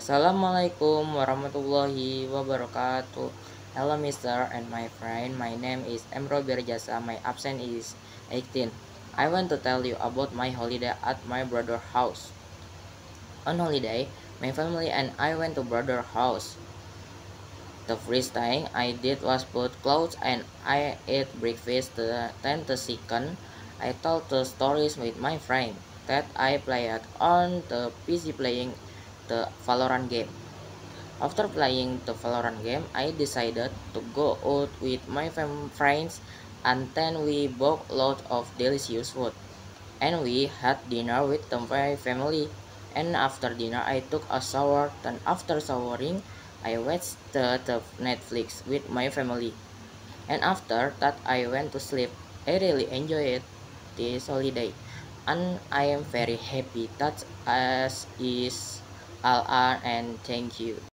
Assalamualaikum warahmatullahi wabarakatuh. Hello Mister and my friend. My name is Emro Birjasa. My absent is 18. I want to tell you about my holiday at my brother house. On holiday, my family and I went to brother house. The first thing I did was put clothes and I ate breakfast. Then the second, I told the stories with my friend that I played on the PC playing the Valorant game. After playing the Valorant game, I decided to go out with my friends and then we bought lots of delicious food. And we had dinner with my family. And after dinner, I took a shower. Then after showering, I watched the Netflix with my family. And after that, I went to sleep. I really enjoyed this holiday, and I am very happy. That as is all, and thank you.